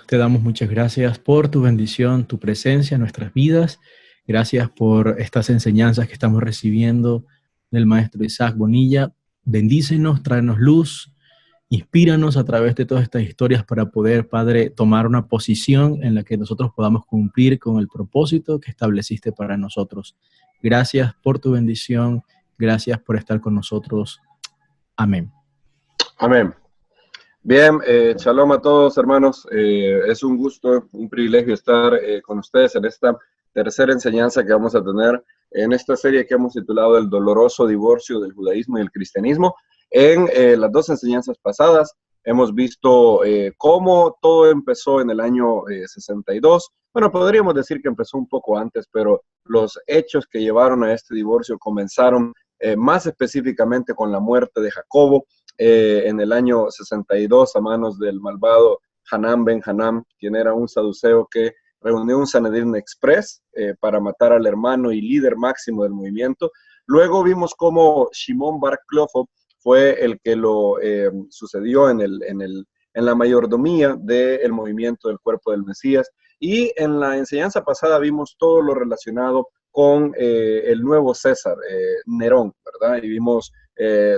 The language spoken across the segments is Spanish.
Te damos muchas gracias por tu bendición, tu presencia en nuestras vidas. Gracias por estas enseñanzas que estamos recibiendo del maestro Isaac Bonilla. Bendícenos, tráenos luz, inspíranos a través de todas estas historias para poder, Padre, tomar una posición en la que nosotros podamos cumplir con el propósito que estableciste para nosotros. Gracias por tu bendición. Gracias por estar con nosotros. Amén. Amén. Bien, shalom a todos, hermanos. Es un gusto, un privilegio estar con ustedes en esta tercera enseñanza que vamos a tener en esta serie que hemos titulado El doloroso divorcio del judaísmo y el cristianismo. En las dos enseñanzas pasadas hemos visto cómo todo empezó en el año 62. Bueno, podríamos decir que empezó un poco antes, pero los hechos que llevaron a este divorcio comenzaron más específicamente con la muerte de Jacobo en el año 62 a manos del malvado Hanán ben Hanán, quien era un saduceo que reunió un Sanedrín Express para matar al hermano y líder máximo del movimiento. Luego vimos cómo Shimon Bar Clofo fue el que lo sucedió en la mayordomía del movimiento del cuerpo del Mesías. Y en la enseñanza pasada vimos todo lo relacionado con el nuevo César, Nerón, ¿verdad? Y vimos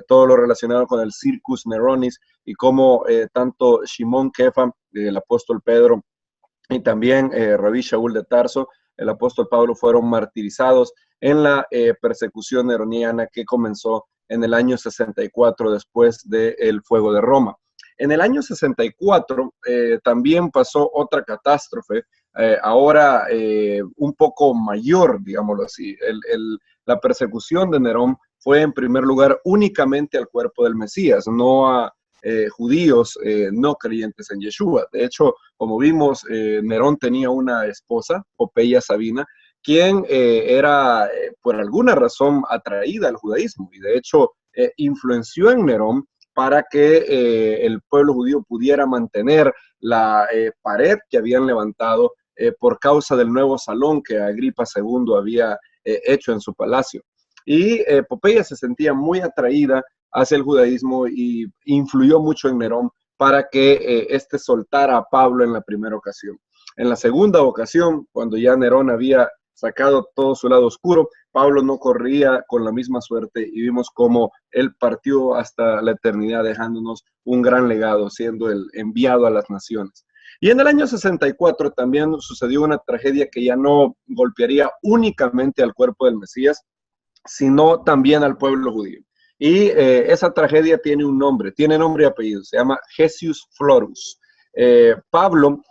todo lo relacionado con el Circus Neronis y cómo tanto Shimon Kefa, el apóstol Pedro, y también Rabí Shaul de Tarso, el apóstol Pablo, fueron martirizados en la persecución neroniana que comenzó en el año 64 después del fuego de Roma. En el año 64 también pasó otra catástrofe, ahora un poco mayor, digámoslo así. La persecución de Nerón fue en primer lugar únicamente al cuerpo del Mesías, no a judíos no creyentes en Yeshua. De hecho, como vimos, Nerón tenía una esposa, Popeya Sabina, quien era por alguna razón atraída al judaísmo y de hecho influenció en Nerón para que el pueblo judío pudiera mantener la pared que habían levantado por causa del nuevo salón que Agripa II había hecho en su palacio. Y Popeya se sentía muy atraída hacia el judaísmo y influyó mucho en Nerón para que éste soltara a Pablo en la primera ocasión. En la segunda ocasión, cuando ya Nerón había sacado todo su lado oscuro, Pablo no corría con la misma suerte y vimos cómo él partió hasta la eternidad dejándonos un gran legado, siendo el enviado a las naciones. Y en el año 64 también sucedió una tragedia que ya no golpearía únicamente al cuerpo del Mesías, sino también al pueblo judío. Y esa tragedia tiene un nombre, tiene nombre y apellido, se llama Gessius Florus. Pablo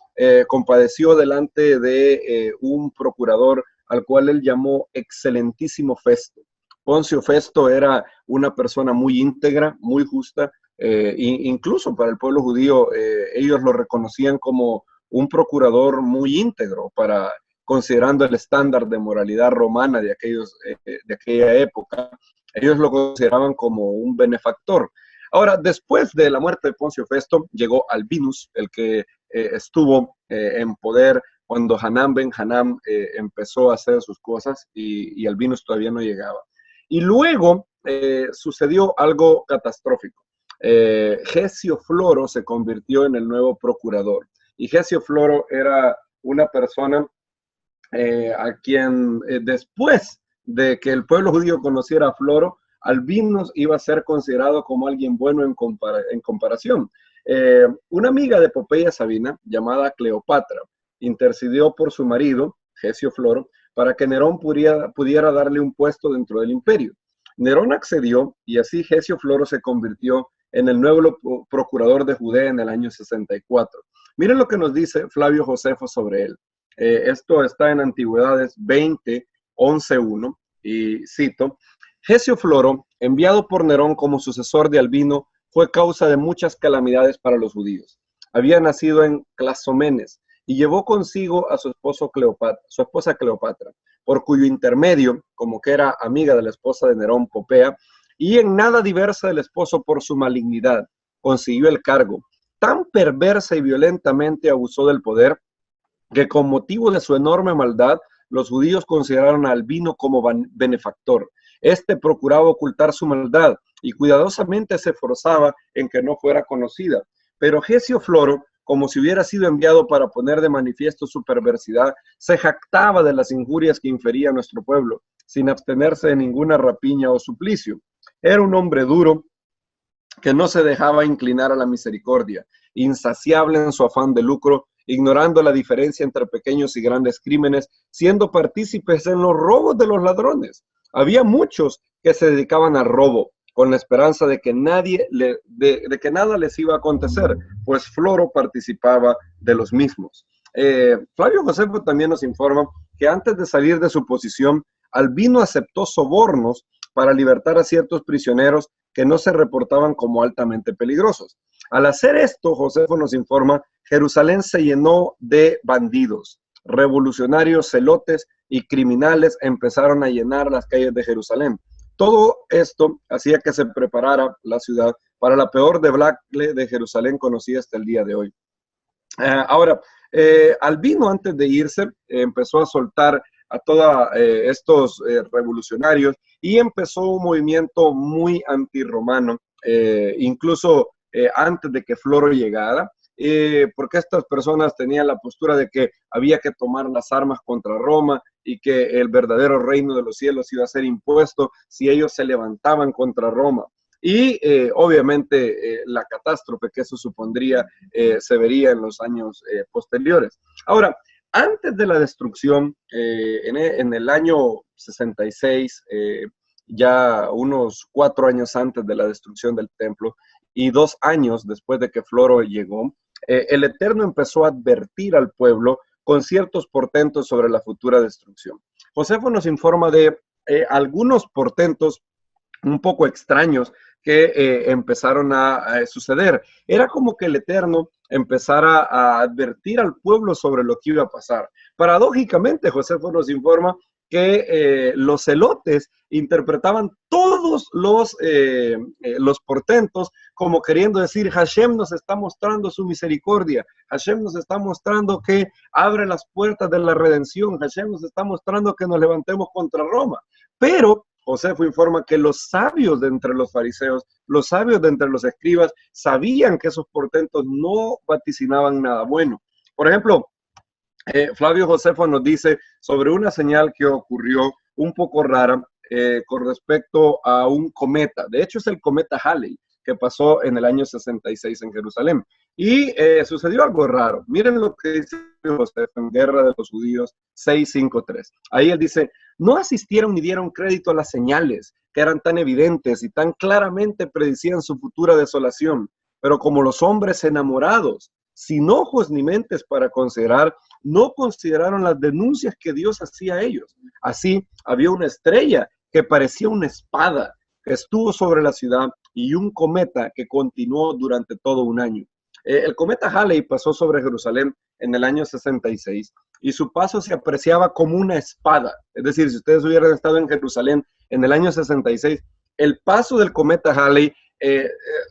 compadeció delante de un procurador al cual él llamó excelentísimo Festo. Poncio Festo era una persona muy íntegra, muy justa, incluso para el pueblo judío ellos lo reconocían como un procurador muy íntegro, considerando el estándar de moralidad romana de aquella época. Ellos lo consideraban como un benefactor. Ahora, después de la muerte de Poncio Festo, llegó Albinus, el que estuvo en poder cuando Hanán ben Hanán empezó a hacer sus cosas y Albinus todavía no llegaba. Y luego sucedió algo catastrófico. Gesio Floro se convirtió en el nuevo procurador. Y Gesio Floro era una persona a quien después de que el pueblo judío conociera a Floro, Albinus iba a ser considerado como alguien bueno en comparación. Una amiga de Popeya Sabina, llamada Cleopatra, intercedió por su marido, Gesio Floro, para que Nerón pudiera darle un puesto dentro del imperio. Nerón accedió y así Gesio Floro se convirtió en el nuevo procurador de Judea en el año 64. Miren lo que nos dice Flavio Josefo sobre él. Esto está en Antigüedades 20, 11.1, y cito: Gesio Floro, enviado por Nerón como sucesor de Albino, fue causa de muchas calamidades para los judíos. Había nacido en Clazomenes y llevó consigo a su esposa Cleopatra, por cuyo intermedio, como que era amiga de la esposa de Nerón, Popea, y en nada diversa del esposo por su malignidad, consiguió el cargo. Tan perversa y violentamente abusó del poder que con motivo de su enorme maldad, los judíos consideraron a Albino como benefactor. Este procuraba ocultar su maldad y cuidadosamente se esforzaba en que no fuera conocida. Pero Gesio Floro, como si hubiera sido enviado para poner de manifiesto su perversidad, se jactaba de las injurias que infería a nuestro pueblo, sin abstenerse de ninguna rapiña o suplicio. Era un hombre duro que no se dejaba inclinar a la misericordia, insaciable en su afán de lucro, ignorando la diferencia entre pequeños y grandes crímenes, siendo partícipes en los robos de los ladrones. Había muchos que se dedicaban al robo, con la esperanza de que que nada les iba a acontecer, pues Floro participaba de los mismos. Flavio Josefo también nos informa que antes de salir de su posición, Albino aceptó sobornos para libertar a ciertos prisioneros que no se reportaban como altamente peligrosos. Al hacer esto, Josefo nos informa, Jerusalén se llenó de bandidos, revolucionarios, celotes y criminales empezaron a llenar las calles de Jerusalén. Todo esto hacía que se preparara la ciudad para la peor debacle de Jerusalén conocida hasta el día de hoy. Ahora, Albino antes de irse empezó a soltar a todos estos revolucionarios y empezó un movimiento muy antirromano, incluso antes de que Floro llegara, porque estas personas tenían la postura de que había que tomar las armas contra Roma y que el verdadero reino de los cielos iba a ser impuesto si ellos se levantaban contra Roma. Y obviamente la catástrofe que eso supondría se vería en los años posteriores. Ahora, antes de la destrucción, en el año 66, ya unos 4 años antes de la destrucción del templo y 2 años después de que Floro llegó, el Eterno empezó a advertir al pueblo con ciertos portentos sobre la futura destrucción. Josefo nos informa de algunos portentos un poco extraños que empezaron a suceder. Era como que el Eterno empezara a advertir al pueblo sobre lo que iba a pasar. Paradójicamente, Josefo nos informa que los celotes interpretaban todos los portentos como queriendo decir, Hashem nos está mostrando su misericordia, Hashem nos está mostrando que abre las puertas de la redención, Hashem nos está mostrando que nos levantemos contra Roma. Pero Josefo informa que los sabios de entre los fariseos, los sabios de entre los escribas, sabían que esos portentos no vaticinaban nada bueno. Por ejemplo, Flavio Josefo nos dice sobre una señal que ocurrió un poco rara con respecto a un cometa. De hecho, es el cometa Halley, que pasó en el año 66 en Jerusalén. Y sucedió algo raro. Miren lo que dice Josefo en Guerra de los Judíos 6:5-3. Ahí él dice, no asistieron ni dieron crédito a las señales que eran tan evidentes y tan claramente predicían su futura desolación. Pero como los hombres enamorados, sin ojos ni mentes para considerar, no consideraron las denuncias que Dios hacía a ellos. Así, había una estrella que parecía una espada que estuvo sobre la ciudad y un cometa que continuó durante todo un año. El cometa Halley pasó sobre Jerusalén en el año 66 y su paso se apreciaba como una espada. Es decir, si ustedes hubieran estado en Jerusalén en el año 66, el paso del cometa Halley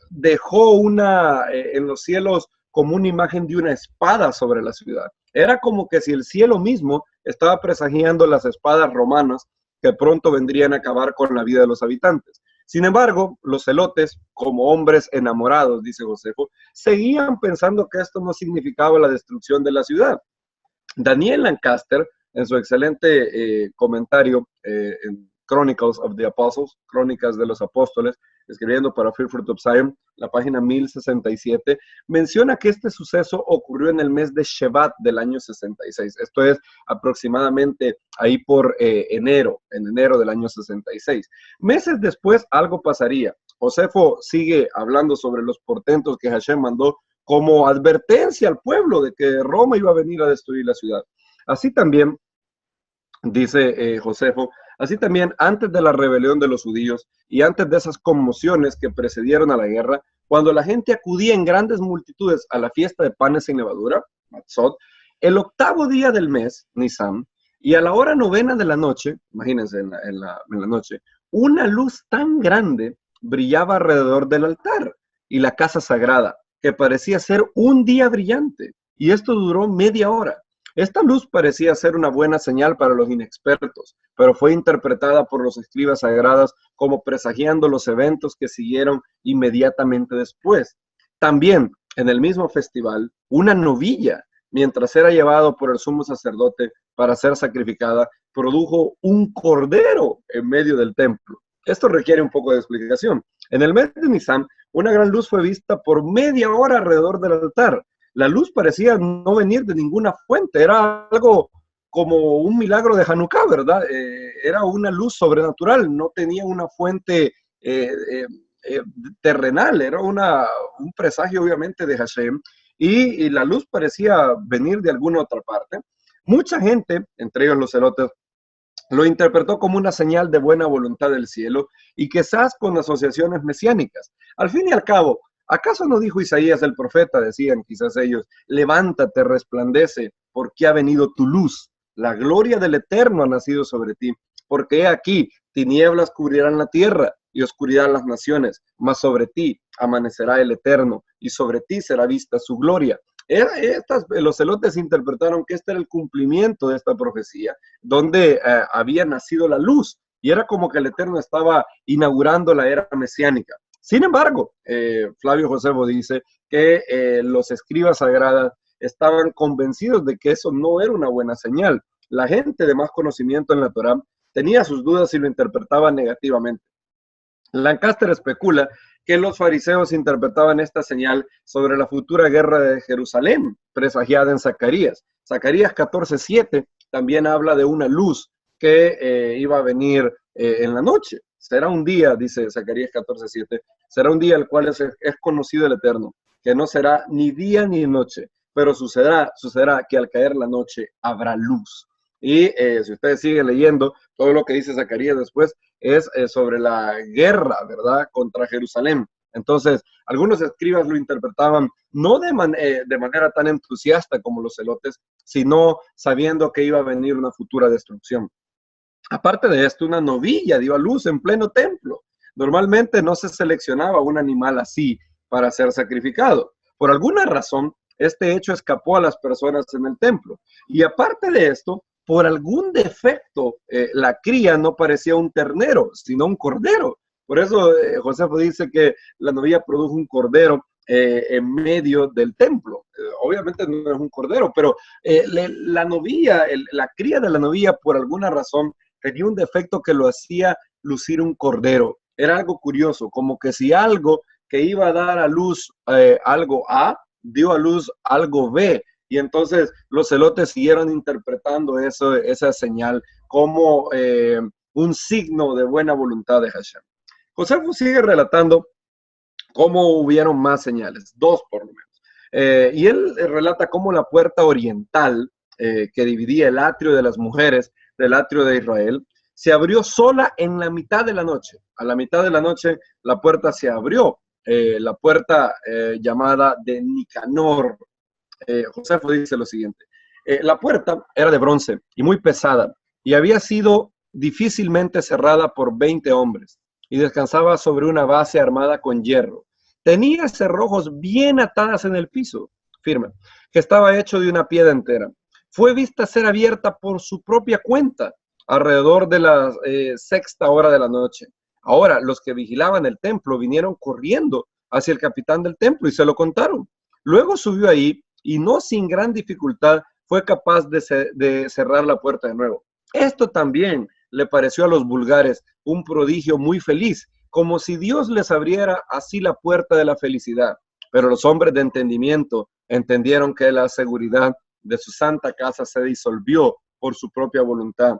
dejó en los cielos como una imagen de una espada sobre la ciudad. Era como que si el cielo mismo estaba presagiando las espadas romanas que pronto vendrían a acabar con la vida de los habitantes. Sin embargo, los celotes, como hombres enamorados, dice Josefo, seguían pensando que esto no significaba la destrucción de la ciudad. Daniel Lancaster, en su excelente comentario en Chronicles of the Apostles, Crónicas de los Apóstoles, escribiendo para Free Fruit of Zion, la página 1067, menciona que este suceso ocurrió en el mes de Shevat del año 66. Esto es aproximadamente ahí por en enero del año 66. Meses después algo pasaría. Josefo sigue hablando sobre los portentos que Hashem mandó como advertencia al pueblo de que Roma iba a venir a destruir la ciudad. Así también, dice Josefo, así también antes de la rebelión de los judíos y antes de esas conmociones que precedieron a la guerra, cuando la gente acudía en grandes multitudes a la fiesta de panes sin levadura, Matzot, el 8º día del mes, Nisan, y a la hora 9 de la noche, imagínense en la noche, una luz tan grande brillaba alrededor del altar y la casa sagrada, que parecía ser un día brillante, y esto duró media hora. Esta luz parecía ser una buena señal para los inexpertos, pero fue interpretada por los escribas sagrados como presagiando los eventos que siguieron inmediatamente después. También en el mismo festival, una novilla, mientras era llevado por el sumo sacerdote para ser sacrificada, produjo un cordero en medio del templo. Esto requiere un poco de explicación. En el mes de Nisan, una gran luz fue vista por media hora alrededor del altar. La luz parecía no venir de ninguna fuente, era algo como un milagro de Hanukkah, ¿verdad? Era una luz sobrenatural, no tenía una fuente terrenal, era un presagio obviamente de Hashem, y la luz parecía venir de alguna otra parte. Mucha gente, entre ellos los celotes, lo interpretó como una señal de buena voluntad del cielo y quizás con asociaciones mesiánicas. Al fin y al cabo, ¿acaso no dijo Isaías el profeta, decían quizás ellos, levántate, resplandece, porque ha venido tu luz, la gloria del Eterno ha nacido sobre ti, porque he aquí, tinieblas cubrirán la tierra y oscuridad las naciones, mas sobre ti amanecerá el Eterno y sobre ti será vista su gloria. Los celotes interpretaron que este era el cumplimiento de esta profecía, donde había nacido la luz, y era como que el Eterno estaba inaugurando la era mesiánica. Sin embargo, Flavio Josefo dice que los escribas sagradas estaban convencidos de que eso no era una buena señal. La gente de más conocimiento en la Torá tenía sus dudas y lo interpretaba negativamente. Lancaster especula que los fariseos interpretaban esta señal sobre la futura guerra de Jerusalén, presagiada en Zacarías. Zacarías 14:7 también habla de una luz que iba a venir en la noche. Será un día, dice Zacarías 14:7, será un día el cual es conocido el Eterno, que no será ni día ni noche, pero sucederá que al caer la noche habrá luz. Y si ustedes siguen leyendo, todo lo que dice Zacarías después es sobre la guerra, ¿verdad?, contra Jerusalén. Entonces, algunos escribas lo interpretaban no de manera tan entusiasta como los celotes, sino sabiendo que iba a venir una futura destrucción. Aparte de esto, una novilla dio a luz en pleno templo. Normalmente no se seleccionaba un animal así para ser sacrificado. Por alguna razón, este hecho escapó a las personas en el templo. Y aparte de esto, por algún defecto, la cría no parecía un ternero, sino un cordero. Por eso Josefo dice que la novilla produjo un cordero en medio del templo. Obviamente no es un cordero, pero la novilla, la cría de la novilla, por alguna razón, tenía un defecto que lo hacía lucir un cordero. Era algo curioso, como que si algo que iba a dar a luz algo A, dio a luz algo B. Y entonces los celotes siguieron interpretando esa señal como un signo de buena voluntad de Hashem. Josefo sigue relatando cómo hubieron más señales, 2 por lo menos. Y él relata cómo la puerta oriental que dividía el atrio de las mujeres del atrio de Israel se abrió sola en la mitad de la noche. A la mitad de la noche la puerta se abrió, la puerta llamada de Nicanor. Josefo dice lo siguiente: la puerta era de bronce y muy pesada y había sido difícilmente cerrada por 20 hombres y descansaba sobre una base armada con hierro. Tenía cerrojos bien atadas en el piso, firme, que estaba hecho de una piedra entera. Fue vista ser abierta por su propia cuenta alrededor de la 6ª hora de la noche. Ahora, los que vigilaban el templo vinieron corriendo hacia el capitán del templo y se lo contaron. Luego subió ahí y no sin gran dificultad fue capaz de cerrar la puerta de nuevo. Esto también le pareció a los vulgares un prodigio muy feliz, como si Dios les abriera así la puerta de la felicidad. Pero los hombres de entendimiento entendieron que la seguridad de su santa casa se disolvió por su propia voluntad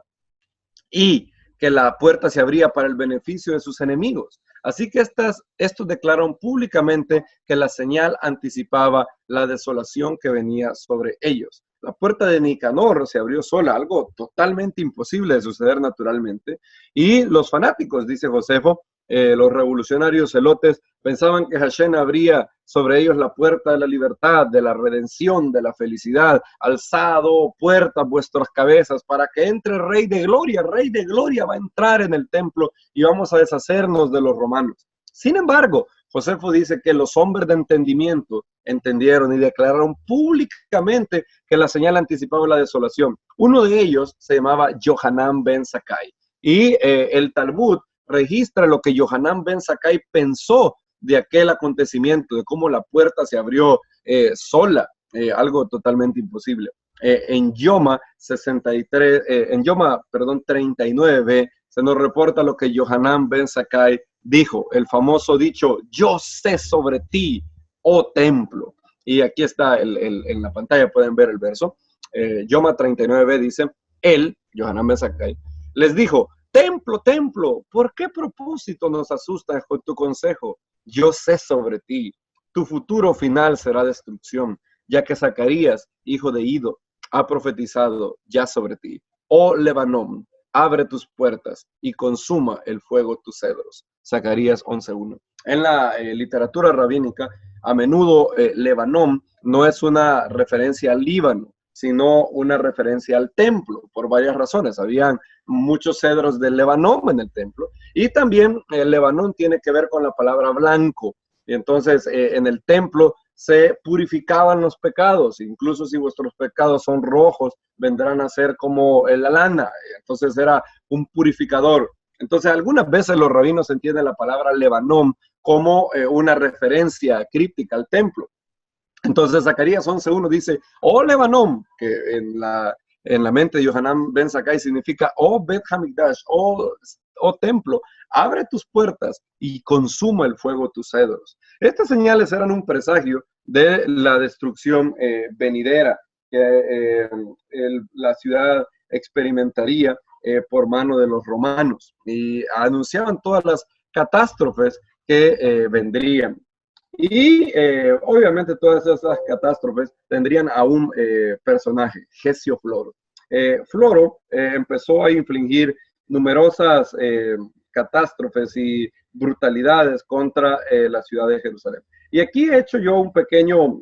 y que la puerta se abría para el beneficio de sus enemigos. Así que estos declararon públicamente que la señal anticipaba la desolación que venía sobre ellos. La puerta de Nicanor se abrió sola, algo totalmente imposible de suceder naturalmente. Y los fanáticos, dice Josefo, los revolucionarios celotes, pensaban que Hashem abría sobre ellos la puerta de la libertad, de la redención, de la felicidad. Alzado puertas vuestras cabezas para que entre el Rey de Gloria va a entrar en el templo y vamos a deshacernos de los romanos. Sin embargo, Josefo dice que los hombres de entendimiento entendieron y declararon públicamente que la señal anticipaba la desolación. Uno de ellos se llamaba Yohanan ben Zakkai y el Talmud registra lo que Yohanan ben Zakkai pensó de aquel acontecimiento, de cómo la puerta se abrió sola, algo totalmente imposible. En Yoma 63, en Yoma, perdón, 39b, se nos reporta lo que Yohanan ben Zakkai dijo, el famoso dicho, yo sé sobre ti, oh templo. Y aquí está en la pantalla, pueden ver el verso. Yoma 39b dice, él, Yohanan ben Zakkai, les dijo, templo, templo, ¿por qué propósito nos asustas con tu consejo? Yo sé sobre ti, tu futuro final será destrucción, ya que Zacarías, hijo de Ido, ha profetizado ya sobre ti. Oh Lebanón, abre tus puertas y consuma el fuego tus cedros. Zacarías 11.1. En la literatura rabínica, a menudo Lebanón no es una referencia al Líbano, sino una referencia al templo, por varias razones. Habían muchos cedros del Lebanón en el templo, y también el Lebanón tiene que ver con la palabra blanco. Y entonces en el templo se purificaban los pecados, incluso si vuestros pecados son rojos, vendrán a ser como la lana. Entonces era un purificador. Entonces algunas veces los rabinos entienden la palabra Lebanón como una referencia críptica al templo. Entonces Zacarías 11.1 dice, oh Lebanón, que en la mente de Yohanan ben Zakkai significa, oh Bet Hamikdash, oh templo, abre tus puertas y consuma el fuego tus cedros. Estas señales eran un presagio de la destrucción venidera que la ciudad experimentaría por mano de los romanos, y anunciaban todas las catástrofes que vendrían. Y obviamente todas esas catástrofes tendrían a un personaje, Gesio Floro. Floro empezó a infligir numerosas catástrofes y brutalidades contra la ciudad de Jerusalén. Y aquí he hecho yo un pequeño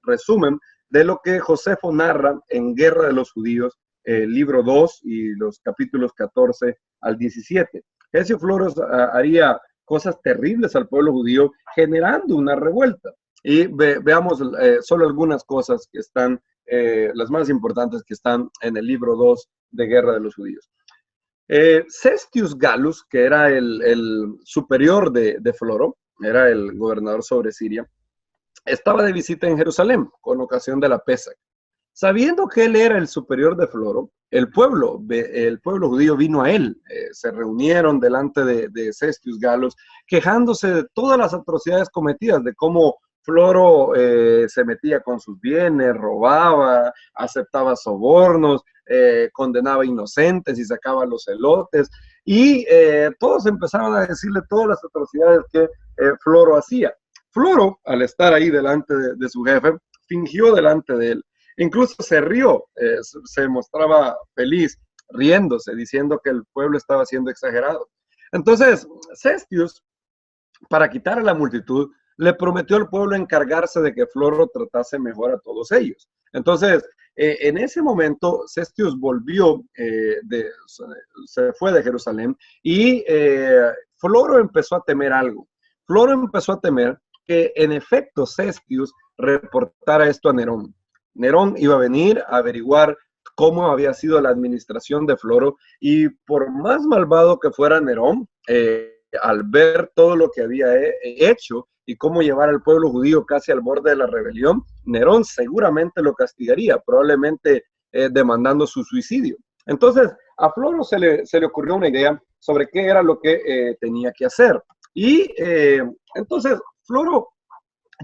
resumen de lo que Josefo narra en Guerra de los Judíos, libro 2 y los capítulos 14 al 17. Gesio Floro haría cosas terribles al pueblo judío, generando una revuelta. Y veamos solo algunas cosas que están, las más importantes que están en el libro 2 de Guerra de los Judíos. Cestius Gallus, que era el superior de Floro, era el gobernador sobre Siria, estaba de visita en Jerusalén con ocasión de la Pesach. Sabiendo que él era el superior de Floro, el pueblo judío vino a él, se reunieron delante de Cestius Gallus, quejándose de todas las atrocidades cometidas, de cómo Floro se metía con sus bienes, robaba, aceptaba sobornos, condenaba inocentes y sacaba los elotes, y todos empezaron a decirle todas las atrocidades que Floro hacía. Floro, al estar ahí delante de su jefe, fingió delante de él. Incluso se rió, se mostraba feliz, riéndose, diciendo que el pueblo estaba siendo exagerado. Entonces, Cestius, para quitar a la multitud, le prometió al pueblo encargarse de que Floro tratase mejor a todos ellos. Entonces, en ese momento, Cestius volvió, se fue de Jerusalén, y Floro empezó a temer algo. Floro empezó a temer que, en efecto, Cestius reportara esto a Nerón. Nerón iba a venir a averiguar cómo había sido la administración de Floro, y por más malvado que fuera Nerón, al ver todo lo que había hecho y cómo llevar al pueblo judío casi al borde de la rebelión, Nerón seguramente lo castigaría, probablemente demandando su suicidio. Entonces, a Floro se le ocurrió una idea sobre qué era lo que tenía que hacer. Y entonces Floro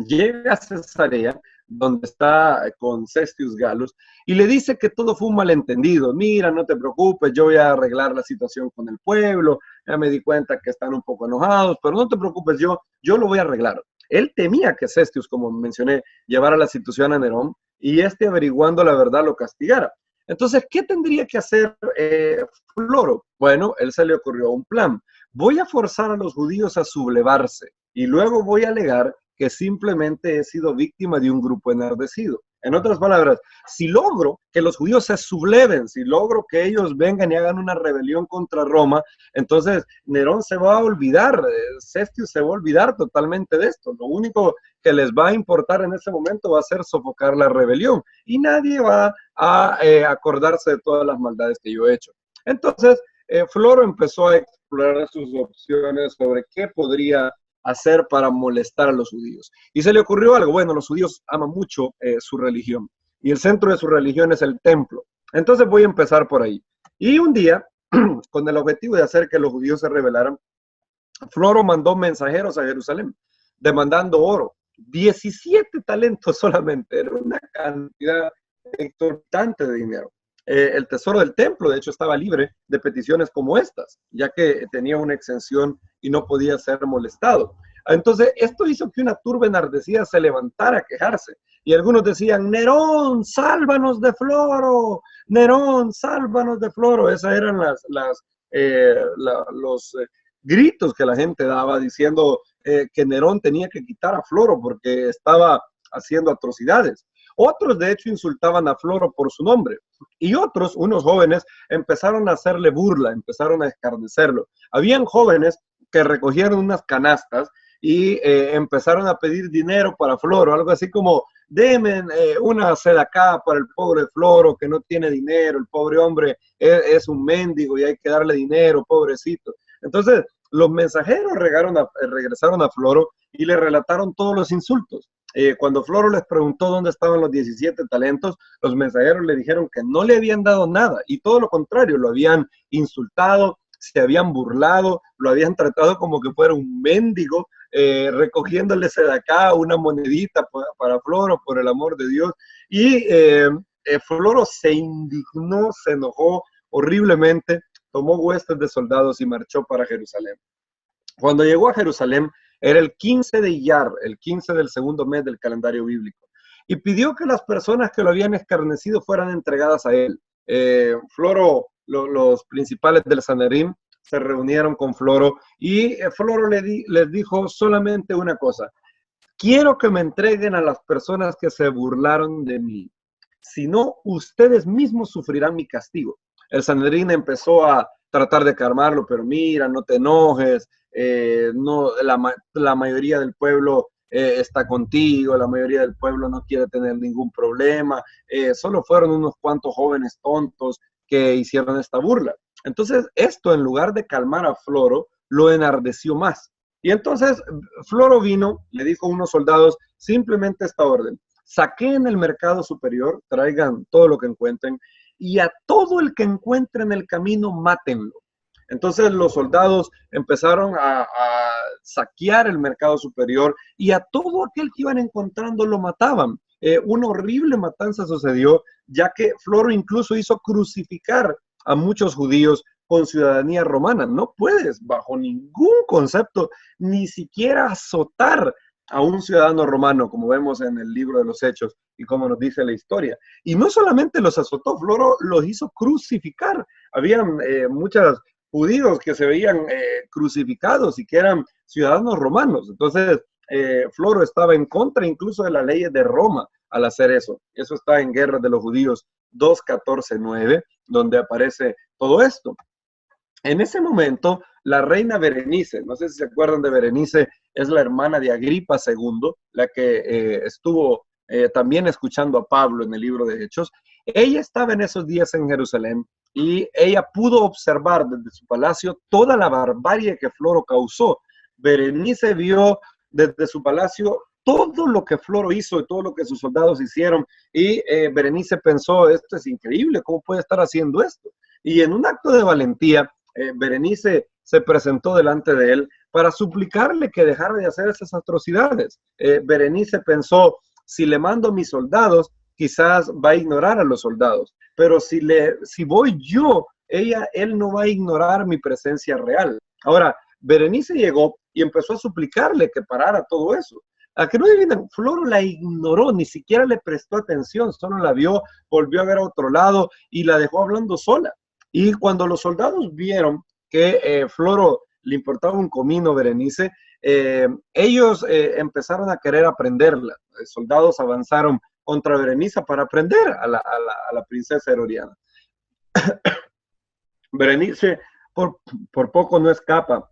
llega a Cesarea, donde está con Cestius Gallus, y le dice que todo fue un malentendido. Mira, no te preocupes, yo voy a arreglar la situación con el pueblo, ya me di cuenta que están un poco enojados, pero no te preocupes, yo lo voy a arreglar. Él temía que Cestius, como mencioné, llevara la situación a Nerón, y averiguando la verdad lo castigara. Entonces, ¿qué tendría que hacer Floro? Bueno, él se le ocurrió un plan. Voy a forzar a los judíos a sublevarse, y luego voy a alegar que simplemente he sido víctima de un grupo enardecido. En otras palabras, si logro que los judíos se subleven, si logro que ellos vengan y hagan una rebelión contra Roma, entonces Nerón se va a olvidar, Cestius se va a olvidar totalmente de esto. Lo único que les va a importar en ese momento va a ser sofocar la rebelión, y nadie va a acordarse de todas las maldades que yo he hecho. Entonces, Floro empezó a explorar sus opciones sobre qué podría hacer para molestar a los judíos. Y se le ocurrió algo. Bueno, los judíos aman mucho su religión y el centro de su religión es el templo. Entonces voy a empezar por ahí. Y un día, con el objetivo de hacer que los judíos se rebelaran, Floro mandó mensajeros a Jerusalén demandando oro. 17 talentos solamente, era una cantidad exorbitante de dinero. El tesoro del templo, de hecho, estaba libre de peticiones como estas, ya que tenía una exención y no podía ser molestado. Entonces, esto hizo que una turba enardecida se levantara a quejarse. Y algunos decían, Nerón, sálvanos de Floro, Nerón, sálvanos de Floro. Esas eran los gritos que la gente daba diciendo que Nerón tenía que quitar a Floro porque estaba haciendo atrocidades. Otros, de hecho, insultaban a Floro por su nombre. Y otros, unos jóvenes, empezaron a hacerle burla, empezaron a escarnecerlo. Habían jóvenes que recogieron unas canastas y empezaron a pedir dinero para Floro, algo así como, denme una sedacá para el pobre Floro que no tiene dinero, el pobre hombre es un mendigo y hay que darle dinero, pobrecito. Entonces, los mensajeros regresaron a Floro y le relataron todos los insultos. Cuando Floro les preguntó dónde estaban los 17 talentos, los mensajeros le dijeron que no le habían dado nada y todo lo contrario, lo habían insultado, se habían burlado, lo habían tratado como que fuera un mendigo, recogiéndole de acá una monedita para Floro, por el amor de Dios. Y Floro se indignó, se enojó horriblemente, tomó huestes de soldados y marchó para Jerusalén. Cuando llegó a Jerusalén, era el 15 de Iyar, el 15 del segundo mes del calendario bíblico, y pidió que las personas que lo habían escarnecido fueran entregadas a él. Floro, los principales del Sanedrín se reunieron con Floro y Floro les dijo solamente una cosa: quiero que me entreguen a las personas que se burlaron de mí, si no, ustedes mismos sufrirán mi castigo. El Sanedrín empezó a tratar de calmarlo, pero mira, no te enojes, no, la mayoría del pueblo está contigo, la mayoría del pueblo no quiere tener ningún problema, solo fueron unos cuantos jóvenes tontos que hicieron esta burla. Entonces, esto en lugar de calmar a Floro, lo enardeció más. Y entonces Floro vino, le dijo a unos soldados simplemente esta orden: saquen el mercado superior, traigan todo lo que encuentren, y a todo el que encuentre en el camino, mátenlo. Entonces los soldados empezaron a saquear el mercado superior y a todo aquel que iban encontrando lo mataban. Una horrible matanza sucedió, ya que Floro incluso hizo crucificar a muchos judíos con ciudadanía romana. No puedes, bajo ningún concepto, ni siquiera azotar a un ciudadano romano, como vemos en el libro de los Hechos y como nos dice la historia. Y no solamente los azotó, Floro los hizo crucificar. Habían muchos judíos que se veían crucificados y que eran ciudadanos romanos. Entonces, Floro estaba en contra incluso de las leyes de Roma al hacer eso. Eso está en Guerras de los Judíos 2:14-9, donde aparece todo esto. En ese momento, la reina Berenice, no sé si se acuerdan de Berenice, es la hermana de Agripa II, la que estuvo también escuchando a Pablo en el libro de Hechos. Ella estaba en esos días en Jerusalén y ella pudo observar desde su palacio toda la barbarie que Floro causó. Berenice vio desde su palacio todo lo que Floro hizo y todo lo que sus soldados hicieron, y Berenice pensó: esto es increíble, ¿cómo puede estar haciendo esto? Y en un acto de valentía, Berenice se presentó delante de él para suplicarle que dejara de hacer esas atrocidades. Berenice pensó: si le mando a mis soldados, quizás va a ignorar a los soldados, pero si voy yo, él no va a ignorar mi presencia real. Ahora, Berenice llegó y empezó a suplicarle que parara todo eso. A que no adivinan, Floro la ignoró, ni siquiera le prestó atención, solo la vio, volvió a ver a otro lado y la dejó hablando sola. Y cuando los soldados vieron que Floro le importaba un comino Berenice, ellos empezaron a querer aprenderla. Los soldados avanzaron contra Berenice para aprender a la princesa herodiana. Berenice por poco no escapa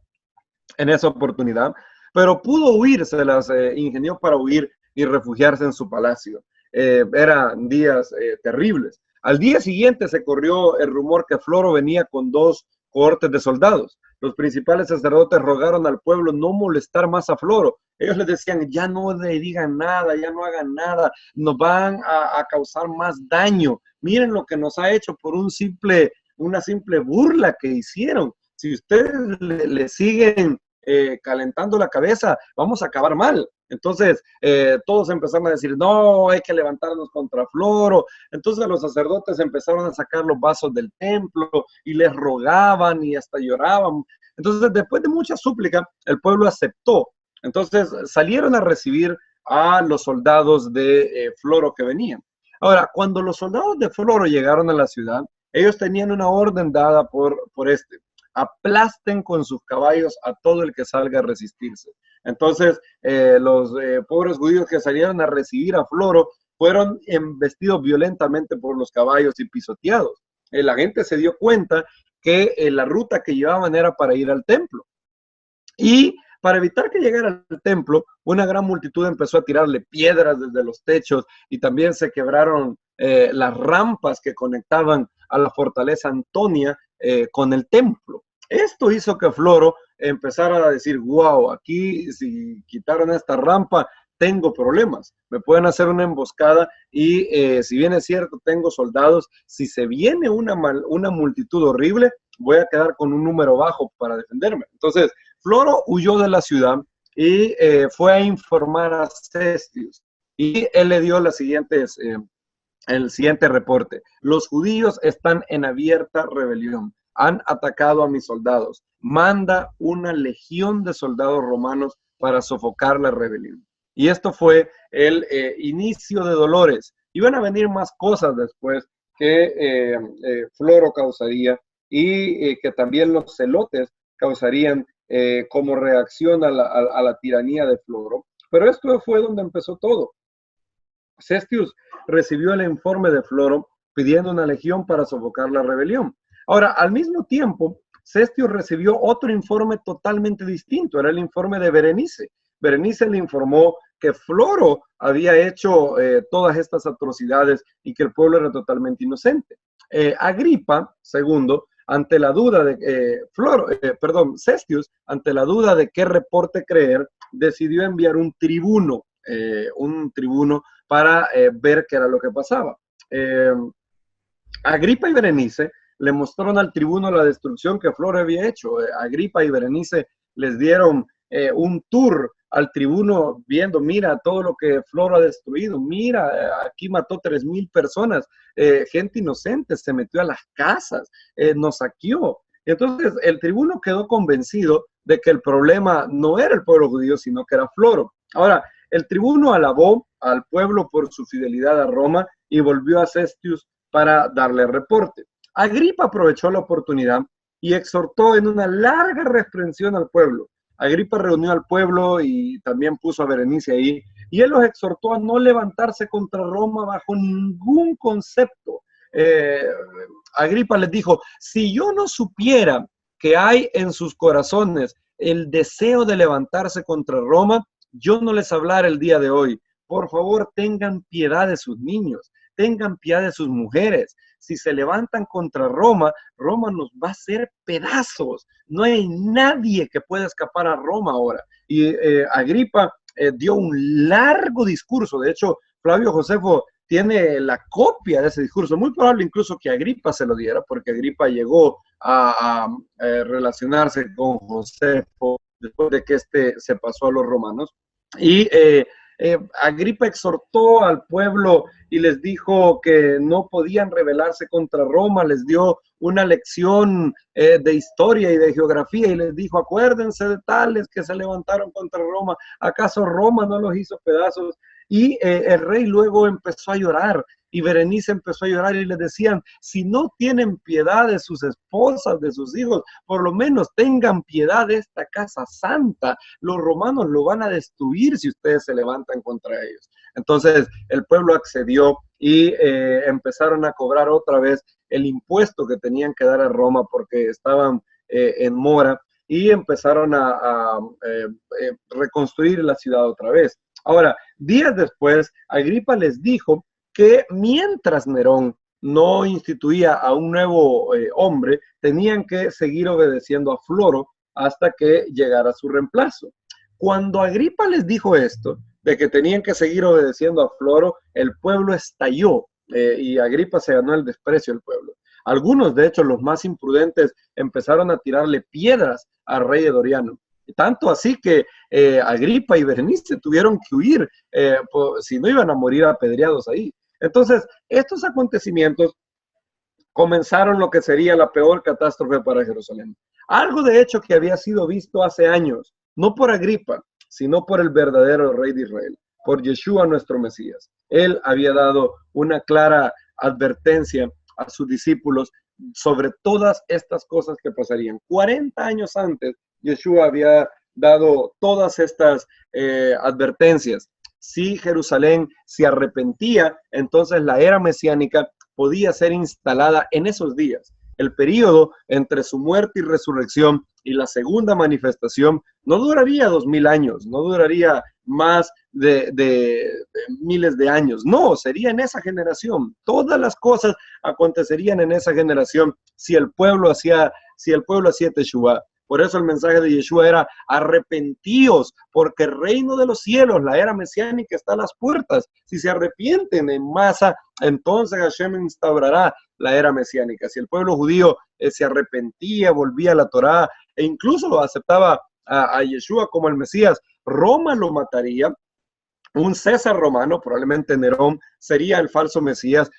en esa oportunidad, pero pudo huir, se las ingenió para huir y refugiarse en su palacio. Eran días terribles. Al día siguiente se corrió el rumor que Floro venía con 2 cohortes de soldados. los principales sacerdotes rogaron al pueblo no molestar más a Floro. Ellos les decían, ya no le digan nada, ya no hagan nada, nos van a causar más daño. Miren lo que nos ha hecho por una simple burla que hicieron. Si ustedes le siguen calentando la cabeza, vamos a acabar mal. Entonces, todos empezaron a decir, no, hay que levantarnos contra Floro. Entonces los sacerdotes empezaron a sacar los vasos del templo y les rogaban y hasta lloraban. Entonces, después de mucha súplica, el pueblo aceptó. Entonces, salieron a recibir a los soldados de Floro que venían. Ahora, cuando los soldados de Floro llegaron a la ciudad, ellos tenían una orden dada por aplasten con sus caballos a todo el que salga a resistirse. Entonces, los pobres judíos que salieron a recibir a Floro fueron embestidos violentamente por los caballos y pisoteados. La gente se dio cuenta que la ruta que llevaban era para ir al templo. Y para evitar que llegara al templo, una gran multitud empezó a tirarle piedras desde los techos y también se quebraron las rampas que conectaban a la fortaleza Antonia con el templo. Esto hizo que Floro empezara a decir, wow, aquí si quitaron esta rampa, tengo problemas, me pueden hacer una emboscada y si bien es cierto, tengo soldados, si se viene una multitud horrible, voy a quedar con un número bajo para defenderme. Entonces, Floro huyó de la ciudad y fue a informar a Cestius y él le dio el siguiente reporte. Los judíos están en abierta rebelión. Han atacado a mis soldados. Manda una legión de soldados romanos para sofocar la rebelión. Y esto fue el inicio de dolores. Iban a venir más cosas después que Floro causaría y que también los celotes causarían como reacción a la tiranía de Floro. Pero esto fue donde empezó todo. Cestius recibió el informe de Floro pidiendo una legión para sofocar la rebelión. Ahora, al mismo tiempo, Cestius recibió otro informe totalmente distinto, era el informe de Berenice. Berenice le informó que Floro había hecho todas estas atrocidades y que el pueblo era totalmente inocente. Agripa, segundo, ante la duda de Cestius, ante la duda de qué reporte creer, decidió enviar un tribuno para ver qué era lo que pasaba. Agripa y Berenice le mostraron al tribuno la destrucción que Floro había hecho. Agripa y Berenice les dieron un tour al tribuno viendo, mira todo lo que Floro ha destruido, mira, aquí mató 3,000 personas, gente inocente, se metió a las casas, nos saqueó. Entonces el tribuno quedó convencido de que el problema no era el pueblo judío, sino que era Floro. Ahora, el tribuno alabó al pueblo por su fidelidad a Roma y volvió a Cestius para darle reporte. Agripa aprovechó la oportunidad y exhortó en una larga reprensión al pueblo. Agripa reunió al pueblo y también puso a Berenice ahí, y él los exhortó a no levantarse contra Roma bajo ningún concepto. Agripa les dijo, si yo no supiera que hay en sus corazones el deseo de levantarse contra Roma, yo no les hablara el día de hoy. Por favor, tengan piedad de sus niños, tengan piedad de sus mujeres. Si se levantan contra Roma, Roma nos va a hacer pedazos. No hay nadie que pueda escapar a Roma ahora. Y Agripa dio un largo discurso. De hecho, Flavio Josefo tiene la copia de ese discurso. Muy probable incluso que Agripa se lo diera, porque Agripa llegó a relacionarse con Josefo después de que este se pasó a los romanos. Y Agripa exhortó al pueblo y les dijo que no podían rebelarse contra Roma, les dio una lección de historia y de geografía y les dijo, acuérdense de tales que se levantaron contra Roma, ¿acaso Roma no los hizo pedazos? Y el rey luego empezó a llorar y Berenice empezó a llorar y les decían, si no tienen piedad de sus esposas, de sus hijos, por lo menos tengan piedad de esta casa santa. Los romanos lo van a destruir si ustedes se levantan contra ellos. Entonces el pueblo accedió y empezaron a cobrar otra vez el impuesto que tenían que dar a Roma porque estaban en mora y empezaron a reconstruir la ciudad otra vez. Ahora, días después, Agripa les dijo que mientras Nerón no instituía a un nuevo hombre, tenían que seguir obedeciendo a Floro hasta que llegara su reemplazo. Cuando Agripa les dijo esto, de que tenían que seguir obedeciendo a Floro, el pueblo estalló y Agripa se ganó el desprecio del pueblo. Algunos, de hecho, los más imprudentes, empezaron a tirarle piedras al rey Edoriano. Tanto así que Agripa y Berenice tuvieron que huir, si no iban a morir apedreados ahí. Entonces, estos acontecimientos comenzaron lo que sería la peor catástrofe para Jerusalén. Algo de hecho que había sido visto hace años, no por Agripa, sino por el verdadero rey de Israel, por Yeshua nuestro Mesías. Él había dado una clara advertencia a sus discípulos sobre todas estas cosas que pasarían. 40 años antes, Yeshua había dado todas estas advertencias. Si Jerusalén se arrepentía, entonces la era mesiánica podía ser instalada en esos días. El periodo entre su muerte y resurrección y la segunda manifestación no duraría 2000 años, no duraría más de miles de años. No, sería en esa generación. Todas las cosas acontecerían en esa generación si el pueblo hacía Teshuvá. Por eso el mensaje de Yeshua era: arrepentíos, porque el reino de los cielos, la era mesiánica, está a las puertas. Si se arrepienten en masa, entonces Hashem instaurará la era mesiánica. Si el pueblo judío se arrepentía, volvía a la Torá e incluso aceptaba a Yeshua como el Mesías, Roma lo mataría. Un César romano, probablemente Nerón, sería el falso Mesías,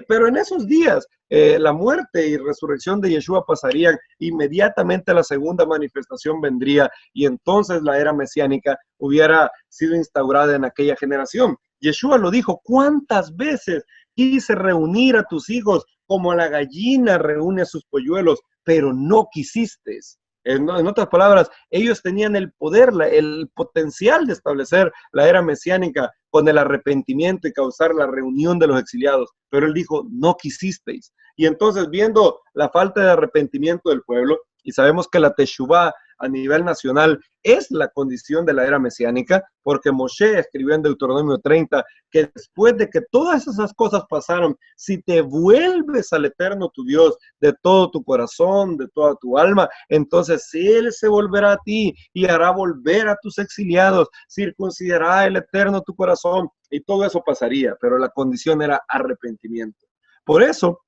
pero en esos días la muerte y resurrección de Yeshua pasarían, inmediatamente la segunda manifestación vendría y entonces la era mesiánica hubiera sido instaurada en aquella generación. Yeshua lo dijo: ¿cuántas veces quise reunir a tus hijos como la gallina reúne a sus polluelos, pero no quisisteis? En otras palabras, ellos tenían el poder, el potencial de establecer la era mesiánica con el arrepentimiento y causar la reunión de los exiliados. Pero él dijo: no quisisteis. Y entonces, viendo la falta de arrepentimiento del pueblo, y sabemos que la Teshuvá a nivel nacional es la condición de la era mesiánica, porque Moshe escribió en Deuteronomio 30 que después de que todas esas cosas pasaron, si te vuelves al Eterno tu Dios de todo tu corazón, de toda tu alma, entonces Él se volverá a ti y hará volver a tus exiliados, circuncidará el Eterno tu corazón, y todo eso pasaría, pero la condición era arrepentimiento. Por eso,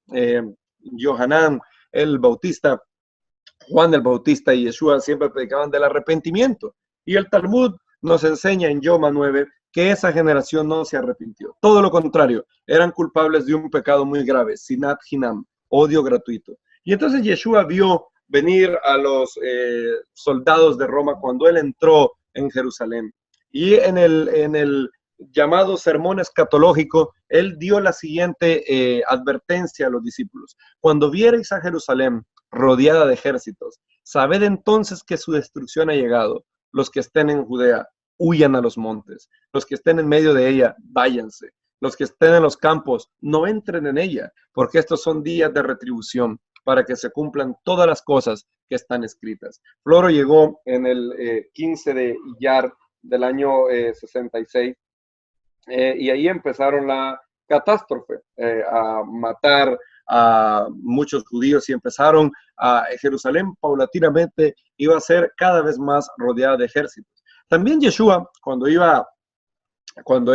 Yohanan el Bautista, Juan el Bautista y Yeshua siempre predicaban del arrepentimiento. Y el Talmud nos enseña en Yoma 9 que esa generación no se arrepintió. Todo lo contrario, eran culpables de un pecado muy grave, sinat hinam, odio gratuito. Y entonces Yeshua vio venir a los soldados de Roma cuando él entró en Jerusalén. Y en el llamado sermón escatológico, él dio la siguiente advertencia a los discípulos: cuando viereis a Jerusalén rodeada de ejércitos, sabed entonces que su destrucción ha llegado. Los que estén en Judea, huyan a los montes. Los que estén en medio de ella, váyanse. Los que estén en los campos, no entren en ella, porque estos son días de retribución, para que se cumplan todas las cosas que están escritas. Floro llegó en el 15 de Iyar del año 66, y ahí empezaron la catástrofe, a matar a muchos judíos, y empezaron a Jerusalén paulatinamente iba a ser cada vez más rodeada de ejércitos. También Yeshua, cuando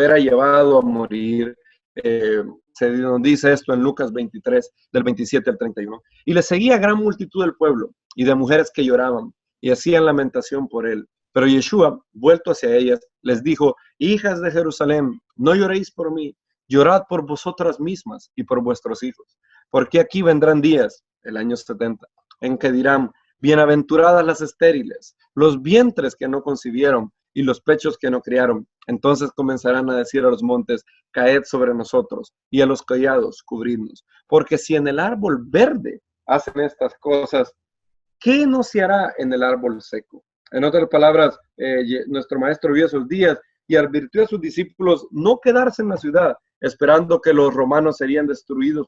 era llevado a morir, se nos dice esto en Lucas 23, del 27 al 31, y le seguía gran multitud del pueblo y de mujeres que lloraban y hacían lamentación por él. Pero Yeshua, vuelto hacia ellas, les dijo: hijas de Jerusalén, no lloréis por mí, llorad por vosotras mismas y por vuestros hijos, porque aquí vendrán días, el año 70, en que dirán: bienaventuradas las estériles, los vientres que no concibieron y los pechos que no criaron. Entonces comenzarán a decir a los montes: caed sobre nosotros, y a los collados cubridnos. Porque si en el árbol verde hacen estas cosas, ¿qué no se hará en el árbol seco? En otras palabras, nuestro maestro vio esos días y advirtió a sus discípulos no quedarse en la ciudad esperando que los romanos serían destruidos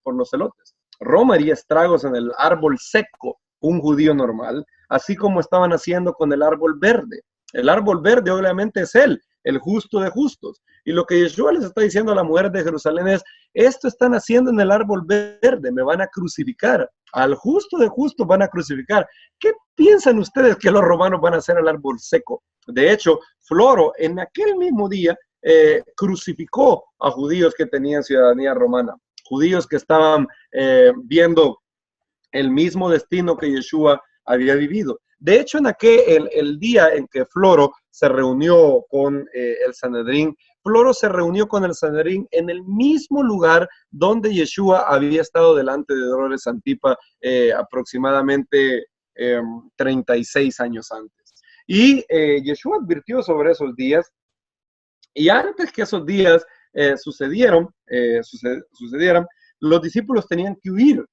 por los celotes. Roma haría estragos en el árbol seco, un judío normal, así como estaban haciendo con el árbol verde. El árbol verde obviamente es él, el justo de justos. Y lo que Yeshua les está diciendo a las mujeres de Jerusalén es, esto están haciendo en el árbol verde, me van a crucificar. Al justo de justo van a crucificar. ¿Qué piensan ustedes que los romanos van a hacer al árbol seco? De hecho, Floro en aquel mismo día crucificó a judíos que tenían ciudadanía romana, judíos que estaban viendo el mismo destino que Yeshua había vivido. De hecho, el día en que Floro se reunió con el Sanedrín, Floro se reunió con el Sanedrín en el mismo lugar donde Yeshua había estado delante de Dolores Antipa aproximadamente 36 años antes. Y Yeshua advirtió sobre esos días, y antes que esos días sucedieran, los discípulos tenían que huir.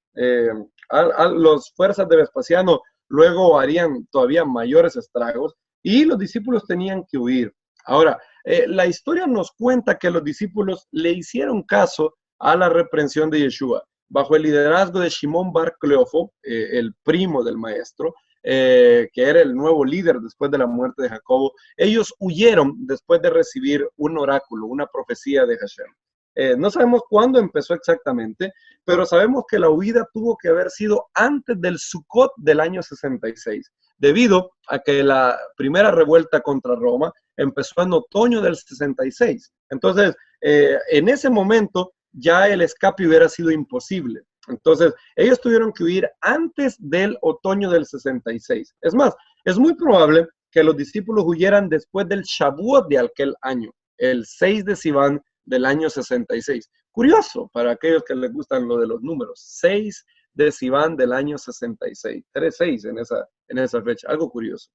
Las fuerzas de Vespasiano luego harían todavía mayores estragos y los discípulos tenían que huir. Ahora, la historia nos cuenta que los discípulos le hicieron caso a la reprensión de Yeshua. Bajo el liderazgo de Shimón bar Cleofo, el primo del maestro, que era el nuevo líder después de la muerte de Jacobo, ellos huyeron después de recibir un oráculo, una profecía de Hashem. No sabemos cuándo empezó exactamente, pero sabemos que la huida tuvo que haber sido antes del Sukkot del año 66, debido a que la primera revuelta contra Roma empezó en otoño del 66. Entonces, en ese momento ya el escape hubiera sido imposible. Entonces, ellos tuvieron que huir antes del otoño del 66. Es más, es muy probable que los discípulos huyeran después del Shavuot de aquel año, el 6 de Sivan del año 66. Curioso para aquellos que les gustan lo de los números. 6 de Sivan del año 66. 3-6 en esa fecha. Algo curioso.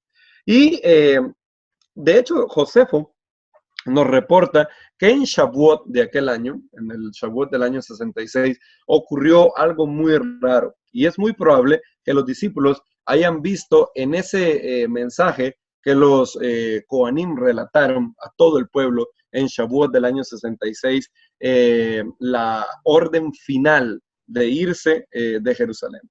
Y de hecho, Josefo nos reporta que en Shavuot de aquel año, en el Shavuot del año 66, ocurrió algo muy raro. Y es muy probable que los discípulos hayan visto en ese mensaje que los Kohanim relataron a todo el pueblo en Shavuot del año 66, la orden final de irse de Jerusalén.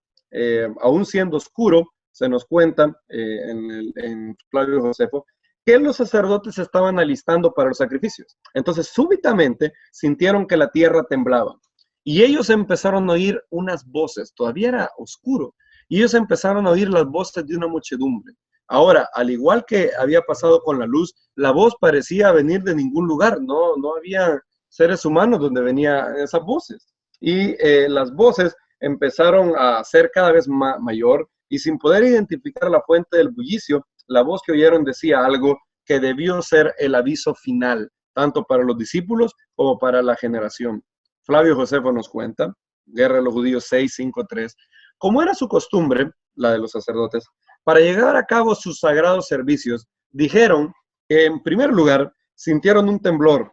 Aún siendo oscuro, se nos cuenta en Flavio Josefo, que los sacerdotes estaban alistando para los sacrificios. Entonces, súbitamente sintieron que la tierra temblaba y ellos empezaron a oír unas voces, todavía era oscuro, y ellos empezaron a oír las voces de una muchedumbre. Ahora, al igual que había pasado con la luz, la voz parecía venir de ningún lugar, no había seres humanos donde venían esas voces. Y las voces empezaron a ser cada vez mayor y sin poder identificar la fuente del bullicio, la voz que oyeron decía algo que debió ser el aviso final, tanto para los discípulos como para la generación. Flavio Josefo nos cuenta, Guerra de los Judíos 6:5-3, como era su costumbre, la de los sacerdotes, para llegar a cabo sus sagrados servicios, dijeron que en primer lugar sintieron un temblor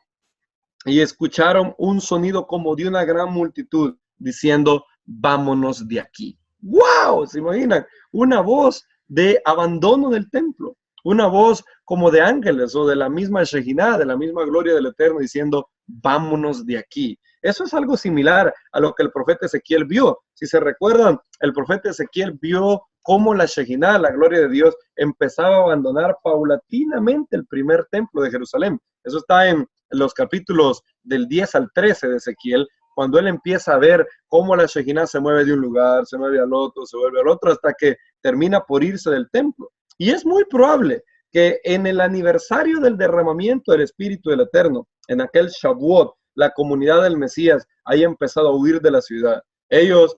y escucharon un sonido como de una gran multitud diciendo, vámonos de aquí. ¡Wow! ¿Se imaginan? Una voz de abandono del templo, una voz como de ángeles o de la misma Shekinah, de la misma gloria del Eterno diciendo, vámonos de aquí. Eso es algo similar a lo que el profeta Ezequiel vio. Si se recuerdan, el profeta Ezequiel vio cómo la Shekinah, la gloria de Dios, empezaba a abandonar paulatinamente el primer templo de Jerusalén. Eso está en los capítulos del 10 al 13 de Ezequiel, cuando él empieza a ver cómo la Shekinah se mueve de un lugar, se mueve al otro, se vuelve al otro, hasta que termina por irse del templo. Y es muy probable que en el aniversario del derramamiento del Espíritu del Eterno, en aquel Shavuot, la comunidad del Mesías haya empezado a huir de la ciudad. Ellos,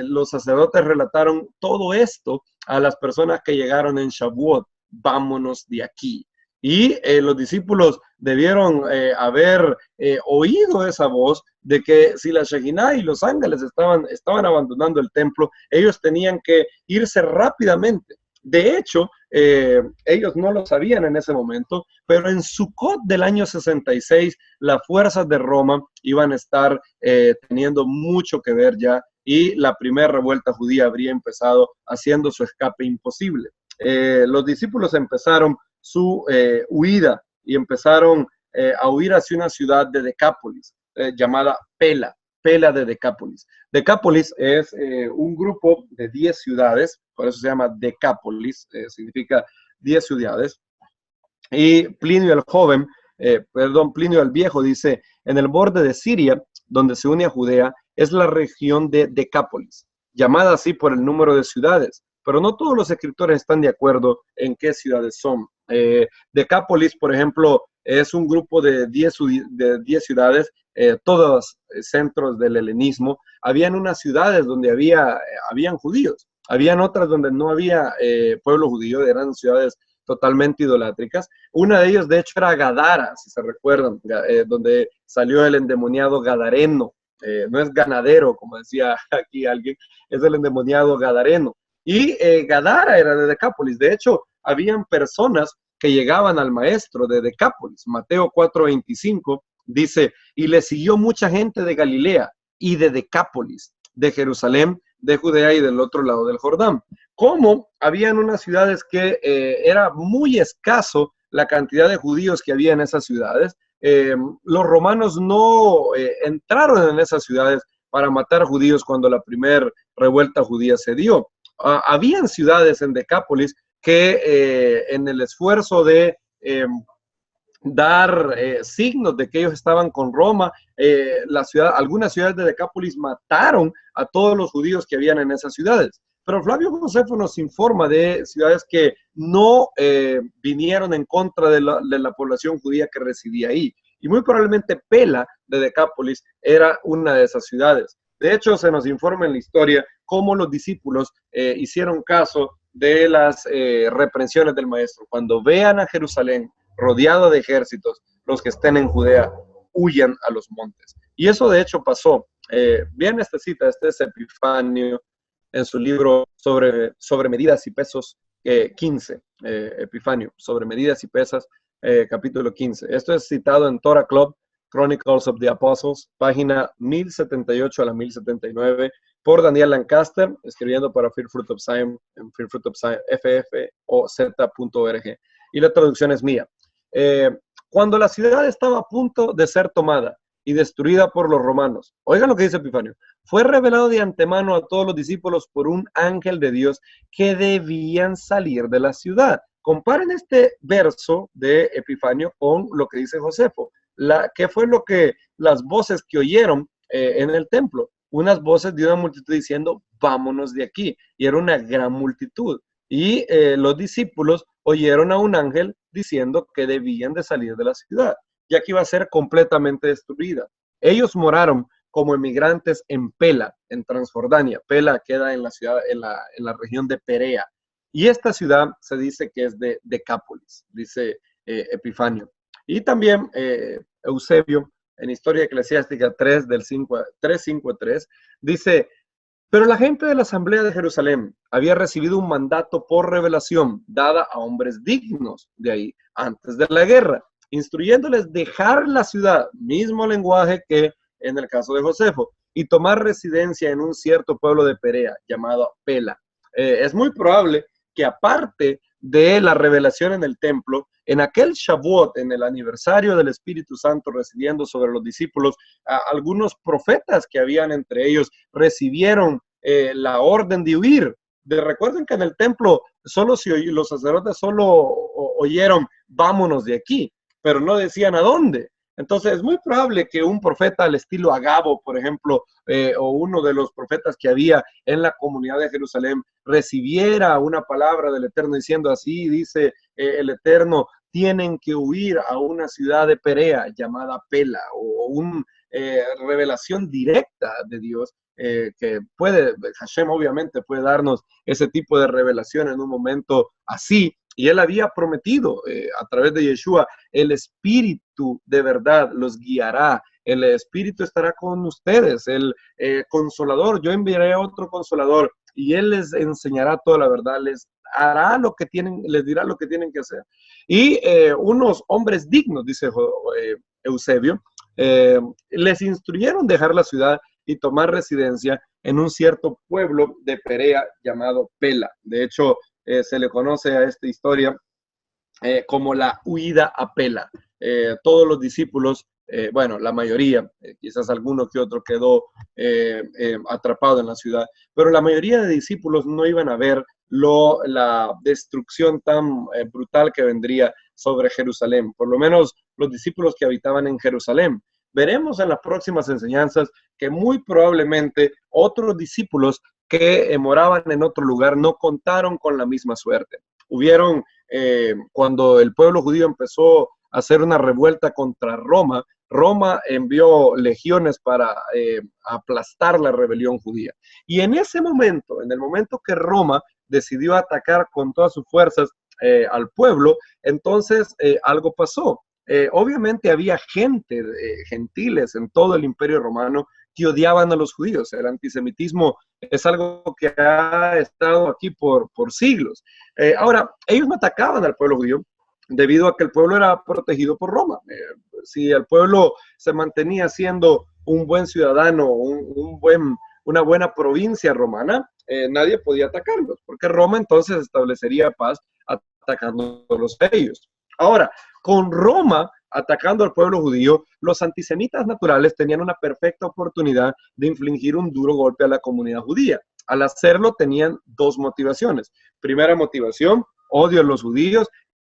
los sacerdotes relataron todo esto a las personas que llegaron en Shavuot. Vámonos de aquí. Y los discípulos debieron haber oído esa voz de que si la Shekinah y los ángeles estaban abandonando el templo, ellos tenían que irse rápidamente. De hecho, ellos no lo sabían en ese momento, pero en Sukkot del año 66, las fuerzas de Roma iban a estar teniendo mucho que ver ya, y la primera revuelta judía habría empezado haciendo su escape imposible. Los discípulos empezaron su huida y empezaron a huir hacia una ciudad de Decápolis llamada Pela de Decápolis. Decápolis es un grupo de 10 ciudades, por eso se llama Decápolis, significa 10 ciudades. Y Plinio el Joven Plinio el Viejo dice, en el borde de Siria, donde se une a Judea, es la región de Decápolis, llamada así por el número de ciudades, pero no todos los escritores están de acuerdo en qué ciudades son. Decápolis, por ejemplo, es un grupo de 10 ciudades, todos centros del helenismo. Habían unas ciudades donde habían judíos, habían otras donde no había pueblo judío, eran ciudades totalmente idolátricas. Una de ellas, de hecho, era Gadara, si se recuerdan, donde salió el endemoniado gadareno. No es ganadero, como decía aquí alguien, es el endemoniado gadareno. Y Gadara era de Decápolis. De hecho, habían personas que llegaban al maestro de Decápolis. Mateo 4:25 dice, y le siguió mucha gente de Galilea y de Decápolis, de Jerusalén, de Judea y del otro lado del Jordán. Como habían unas ciudades que era muy escaso la cantidad de judíos que había en esas ciudades, los romanos no entraron en esas ciudades para matar judíos cuando la primera revuelta judía se dio. Habían ciudades en Decápolis que en el esfuerzo de dar signos de que ellos estaban con Roma, algunas ciudades de Decápolis mataron a todos los judíos que habían en esas ciudades. Pero Flavio Josefo nos informa de ciudades que no vinieron en contra de la población judía que residía ahí. Y muy probablemente Pela de Decápolis era una de esas ciudades. De hecho, se nos informa en la historia cómo los discípulos hicieron caso de las reprensiones del maestro. Cuando vean a Jerusalén rodeado de ejércitos, los que estén en Judea huyan a los montes. Y eso de hecho pasó. Vean esta cita, este es Epifanio en su libro sobre medidas y pesos 15, Epifanio, sobre medidas y pesas, capítulo 15. Esto es citado en Torah Club, Chronicles of the Apostles, página 1078 a la 1079, por Daniel Lancaster, escribiendo para First Fruit of Zion, en First Fruit of Zion, ffoz.org. Y la traducción es mía. Cuando la ciudad estaba a punto de ser tomada y destruida por los romanos, oigan lo que dice Epifanio, fue revelado de antemano a todos los discípulos por un ángel de Dios que debían salir de la ciudad. Comparen este verso de Epifanio con lo que dice Josefo. ¿Qué fue las voces que oyeron en el templo? Unas voces de una multitud diciendo, vámonos de aquí. Y era una gran multitud. Y los discípulos oyeron a un ángel diciendo que debían de salir de la ciudad, ya que iba a ser completamente destruida. Ellos moraron como emigrantes en Pela, en Transjordania. Pela queda en la ciudad, en la región de Perea. Y esta ciudad se dice que es de Decápolis, dice Epifanio. Y también Eusebio, en Historia Eclesiástica 3, del 3:5-3, dice, pero la gente de la Asamblea de Jerusalén había recibido un mandato por revelación dada a hombres dignos de ahí antes de la guerra, instruyéndoles dejar la ciudad, mismo lenguaje que en el caso de Josefo, y tomar residencia en un cierto pueblo de Perea llamado Pela. Es muy probable que aparte de la revelación en el templo, en aquel Shavuot, en el aniversario del Espíritu Santo residiendo sobre los discípulos, algunos profetas que habían entre ellos recibieron la orden de huir. Recuerden que en el templo los sacerdotes solo oyeron, vámonos de aquí, pero no decían a dónde. Entonces es muy probable que un profeta al estilo Agabo, por ejemplo, o uno de los profetas que había en la comunidad de Jerusalén, recibiera una palabra del Eterno diciendo así, dice el Eterno, tienen que huir a una ciudad de Perea llamada Pela, o una revelación directa de Dios, que Hashem obviamente puede darnos ese tipo de revelación en un momento así. Y él había prometido a través de Yeshua, el Espíritu de verdad los guiará, el Espíritu estará con ustedes, el Consolador, yo enviaré a otro Consolador y él les enseñará toda la verdad, les dirá lo que tienen que hacer. Y unos hombres dignos, dice Eusebio, les instruyeron dejar la ciudad y tomar residencia en un cierto pueblo de Perea llamado Pela. De hecho, se le conoce a esta historia como la huida a Pela. Todos los discípulos, bueno, la mayoría, quizás alguno que otro quedó atrapado en la ciudad, pero la mayoría de discípulos no iban a ver la destrucción tan brutal que vendría sobre Jerusalén, por lo menos los discípulos que habitaban en Jerusalén. Veremos en las próximas enseñanzas que muy probablemente otros discípulos que moraban en otro lugar no contaron con la misma suerte. Hubieron, cuando el pueblo judío empezó a hacer una revuelta contra Roma, Roma envió legiones para aplastar la rebelión judía. Y en ese momento, en el momento que Roma decidió atacar con todas sus fuerzas al pueblo, entonces algo pasó. Obviamente había gentiles en todo el imperio romano que odiaban a los judíos. El antisemitismo es algo que ha estado aquí por siglos. Ahora, ellos no atacaban al pueblo judío debido a que el pueblo era protegido por Roma. Si el pueblo se mantenía siendo un buen ciudadano, una buena provincia romana, nadie podía atacarlos, porque Roma entonces establecería paz atacándolos a ellos. Ahora, con Roma atacando al pueblo judío, los antisemitas naturales tenían una perfecta oportunidad de infligir un duro golpe a la comunidad judía. Al hacerlo tenían dos motivaciones. Primera motivación, odio a los judíos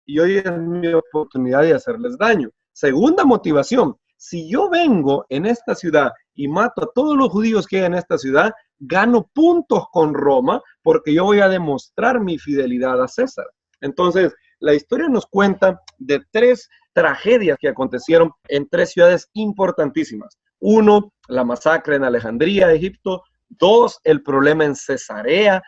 y hoy es mi oportunidad de hacerles daño. Segunda motivación, si yo vengo en esta ciudad y mato a todos los judíos que hay en esta ciudad, gano puntos con Roma porque yo voy a demostrar mi fidelidad a César. Entonces, la historia nos cuenta de tres tragedias que acontecieron en tres ciudades importantísimas. Uno, la masacre en Alejandría, Egipto. Dos, el problema en Cesarea,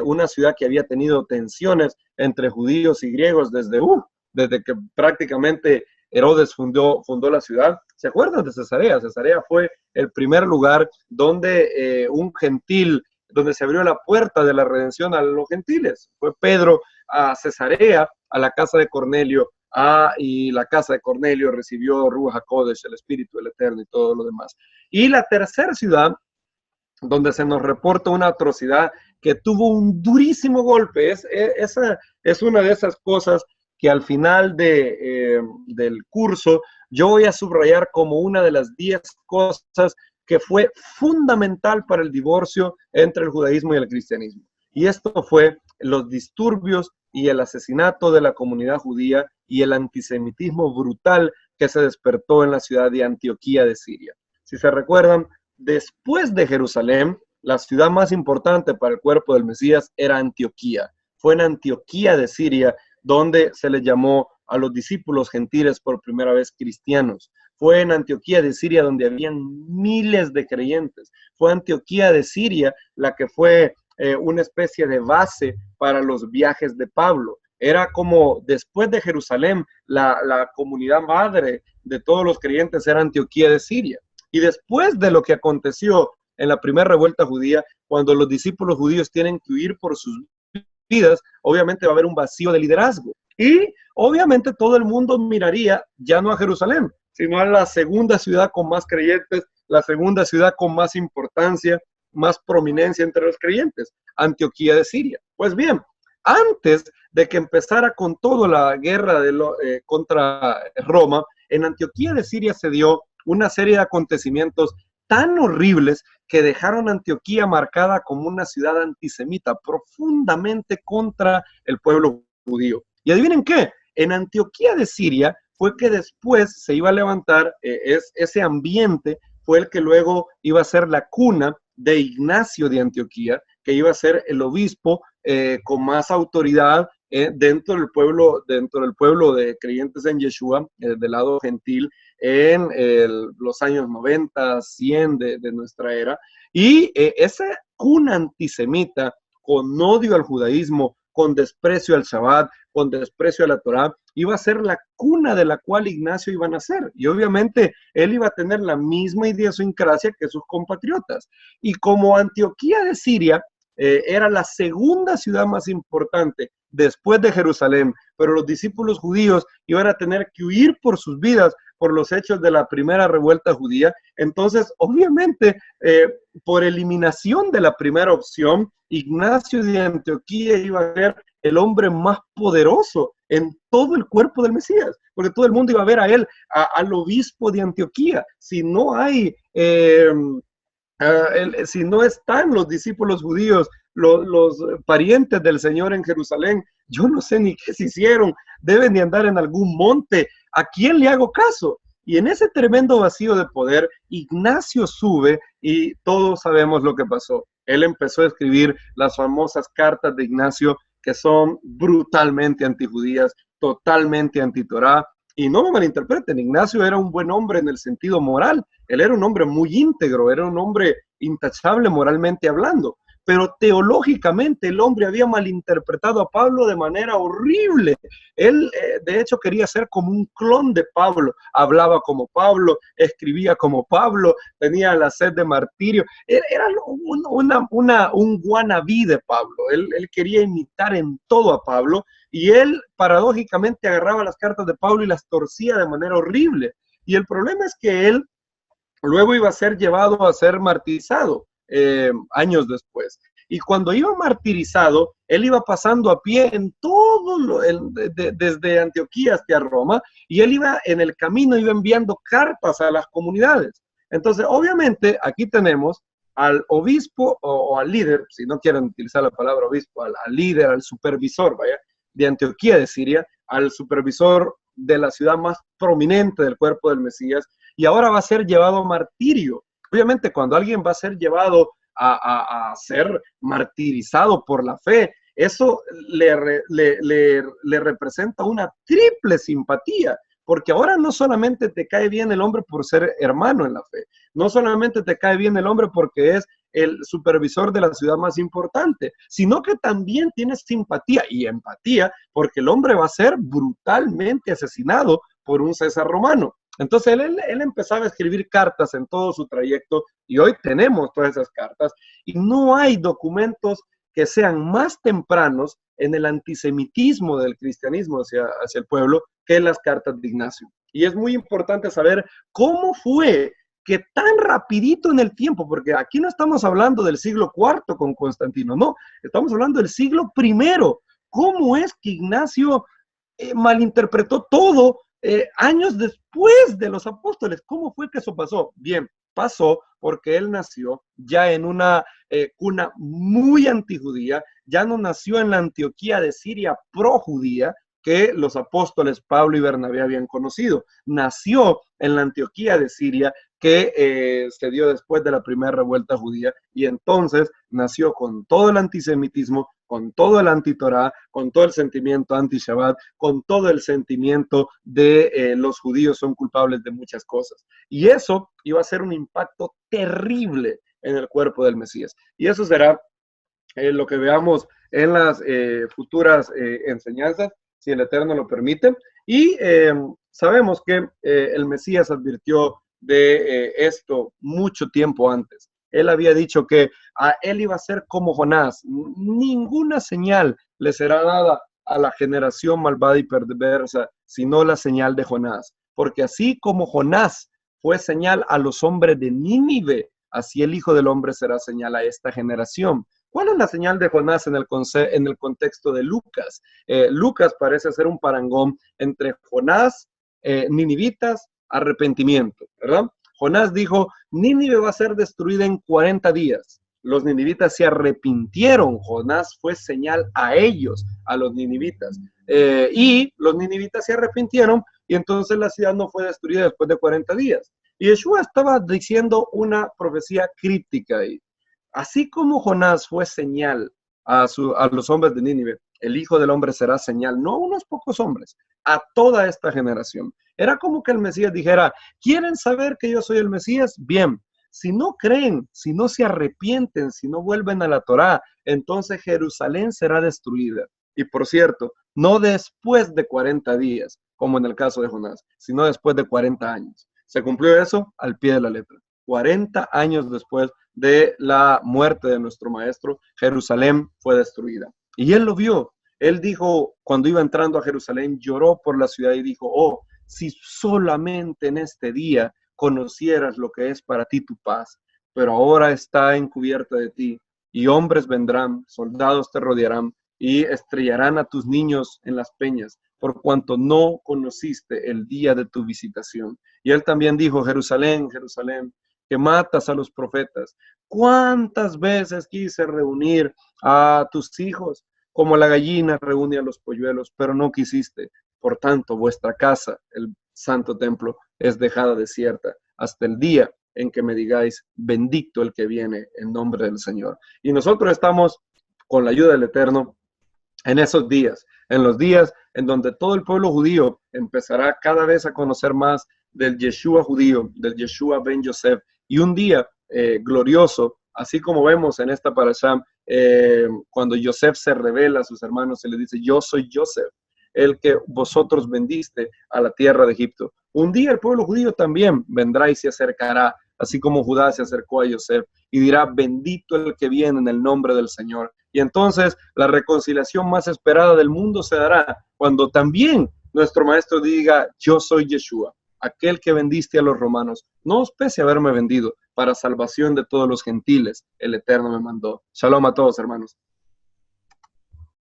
una ciudad que había tenido tensiones entre judíos y griegos desde que prácticamente Herodes fundó la ciudad. ¿Se acuerdan de Cesarea? Cesarea fue el primer lugar donde donde se abrió la puerta de la redención a los gentiles. Fue Pedro a Cesarea, a la casa de Cornelio, y la casa de Cornelio recibió Ruach HaKodesh, el Espíritu del Eterno y todo lo demás. Y la tercera ciudad, donde se nos reporta una atrocidad que tuvo un durísimo golpe, esa es una de esas cosas que al final del curso yo voy a subrayar como una de las 10 cosas que fue fundamental para el divorcio entre el judaísmo y el cristianismo. Y esto fue los disturbios y el asesinato de la comunidad judía y el antisemitismo brutal que se despertó en la ciudad de Antioquía de Siria. Si se recuerdan, después de Jerusalén, la ciudad más importante para el cuerpo del Mesías era Antioquía. Fue en Antioquía de Siria donde se les llamó a los discípulos gentiles por primera vez cristianos. Fue en Antioquía de Siria donde habían miles de creyentes. Fue Antioquía de Siria la que fue una especie de base para los viajes de Pablo. Era como después de Jerusalén, la comunidad madre de todos los creyentes era Antioquía de Siria. Y después de lo que aconteció en la primera revuelta judía, cuando los discípulos judíos tienen que huir por sus vidas, obviamente va a haber un vacío de liderazgo. Y obviamente todo el mundo miraría ya no a Jerusalén, sino a la segunda ciudad con más creyentes, la segunda ciudad con más importancia, más prominencia entre los creyentes, Antioquía de Siria. Pues bien, antes de que empezara con toda la guerra contra Roma, en Antioquía de Siria se dio una serie de acontecimientos tan horribles que dejaron a Antioquía marcada como una ciudad antisemita, profundamente contra el pueblo judío. Y adivinen qué, en Antioquía de Siria fue que después se iba a levantar ese ambiente, fue el que luego iba a ser la cuna de Ignacio de Antioquía, que iba a ser el obispo con más autoridad dentro del pueblo de creyentes en Yeshua, del lado gentil, en los años 90, 100 de nuestra era. Y esa cuna antisemita, con odio al judaísmo, con desprecio al Shabbat, con desprecio a la Torá, iba a ser la cuna de la cual Ignacio iba a nacer. Y obviamente él iba a tener la misma idiosincrasia que sus compatriotas. Y como Antioquía de Siria era la segunda ciudad más importante después de Jerusalén, pero los discípulos judíos iban a tener que huir por sus vidas por los hechos de la primera revuelta judía, entonces obviamente por eliminación de la primera opción, Ignacio de Antioquía iba a ser el hombre más poderoso en todo el cuerpo del Mesías, porque todo el mundo iba a ver a él, al obispo de Antioquía. Si no hay, si no están los discípulos judíos los parientes del Señor en Jerusalén, yo no sé ni qué se hicieron, deben de andar en algún monte, ¿a quién le hago caso? Y en ese tremendo vacío de poder, Ignacio sube y todos sabemos lo que pasó. Él empezó a escribir las famosas cartas de Ignacio, que son brutalmente antijudías, totalmente antitorá. Y no me malinterpreten, Ignacio era un buen hombre en el sentido moral. Él era un hombre muy íntegro, era un hombre intachable moralmente hablando. Pero teológicamente el hombre había malinterpretado a Pablo de manera horrible. Él, de hecho, quería ser como un clon de Pablo. Hablaba como Pablo, escribía como Pablo, tenía la sed de martirio. Era un wannabe de Pablo. Él quería imitar en todo a Pablo y él, paradójicamente, agarraba las cartas de Pablo y las torcía de manera horrible. Y el problema es que él luego iba a ser llevado a ser martirizado. Años después. Y cuando iba martirizado, él iba pasando a pie en todo, desde Antioquía hasta Roma, y él iba en el camino, iba enviando cartas a las comunidades. Entonces, obviamente, aquí tenemos al obispo o al líder, si no quieren utilizar la palabra obispo, al líder, al supervisor, vaya, de Antioquía de Siria, al supervisor de la ciudad más prominente del cuerpo del Mesías, y ahora va a ser llevado a martirio. Obviamente, cuando alguien va a ser llevado a ser martirizado por la fe, eso le representa una triple simpatía, porque ahora no solamente te cae bien el hombre por ser hermano en la fe, no solamente te cae bien el hombre porque es el supervisor de la ciudad más importante, sino que también tienes simpatía y empatía porque el hombre va a ser brutalmente asesinado por un César romano. Entonces él empezaba a escribir cartas en todo su trayecto y hoy tenemos todas esas cartas y no hay documentos que sean más tempranos en el antisemitismo del cristianismo hacia el pueblo que las cartas de Ignacio. Y es muy importante saber cómo fue que tan rapidito en el tiempo, porque aquí no estamos hablando del siglo IV con Constantino, no, estamos hablando del siglo I. ¿Cómo es que Ignacio malinterpretó todo años después de los apóstoles? ¿Cómo fue que eso pasó? Bien, pasó porque él nació ya en una cuna muy antijudía, ya no nació en la Antioquía de Siria projudía que los apóstoles Pablo y Bernabé habían conocido. Nació en la Antioquía de Siria que se dio después de la primera revuelta judía y entonces nació con todo el antisemitismo, con todo el antitorá, con todo el sentimiento anti-Shabbat, con todo el sentimiento de los judíos son culpables de muchas cosas. Y eso iba a ser un impacto terrible en el cuerpo del Mesías. Y eso será lo que veamos en las futuras enseñanzas, si el Eterno lo permite. Y sabemos que el Mesías advirtió de esto mucho tiempo antes. Él había dicho que a él iba a ser como Jonás. Ninguna señal le será dada a la generación malvada y perversa, sino la señal de Jonás. Porque así como Jonás fue señal a los hombres de Nínive, así el Hijo del Hombre será señal a esta generación. ¿Cuál es la señal de Jonás en el contexto de Lucas? Lucas parece ser un parangón entre Jonás, ninivitas, arrepentimiento, ¿verdad? Jonás dijo, Nínive va a ser destruida en 40 días. Los ninivitas se arrepintieron. Jonás fue señal a ellos, a los ninivitas. Y los ninivitas se arrepintieron y entonces la ciudad no fue destruida después de 40 días. Y Yeshua estaba diciendo una profecía críptica ahí. Así como Jonás fue señal a los hombres de Nínive, el Hijo del Hombre será señal, no a unos pocos hombres, a toda esta generación. Era como que el Mesías dijera, ¿quieren saber que yo soy el Mesías? Bien, si no creen, si no se arrepienten, si no vuelven a la Torá, entonces Jerusalén será destruida. Y por cierto, no después de 40 días, como en el caso de Jonás, sino después de 40 años. Se cumplió eso al pie de la letra. 40 años después de la muerte de nuestro maestro, Jerusalén fue destruida. Y él lo vio. Él dijo, cuando iba entrando a Jerusalén, lloró por la ciudad y dijo, oh, si solamente en este día conocieras lo que es para ti tu paz, pero ahora está encubierta de ti, y hombres vendrán, soldados te rodearán, y estrellarán a tus niños en las peñas, por cuanto no conociste el día de tu visitación. Y él también dijo, Jerusalén, Jerusalén, que matas a los profetas. ¿Cuántas veces quise reunir a tus hijos como la gallina reúne a los polluelos, pero no quisiste? Por tanto, vuestra casa, el santo templo, es dejada desierta hasta el día en que me digáis, bendito el que viene en nombre del Señor. Y nosotros estamos, con la ayuda del Eterno, en esos días, en los días en donde todo el pueblo judío empezará cada vez a conocer más del Yeshua judío, del Yeshua ben Yosef, y un día glorioso, así como vemos en esta parashá, cuando Yosef se revela a sus hermanos y le dice, yo soy Yosef, el que vosotros vendiste a la tierra de Egipto. Un día el pueblo judío también vendrá y se acercará, así como Judá se acercó a Yosef, y dirá, bendito el que viene en el nombre del Señor. Y entonces la reconciliación más esperada del mundo se dará cuando también nuestro maestro diga, yo soy Yeshua, aquel que vendiste a los romanos. No os pese haberme vendido, para salvación de todos los gentiles, el Eterno me mandó. Shalom a todos, hermanos.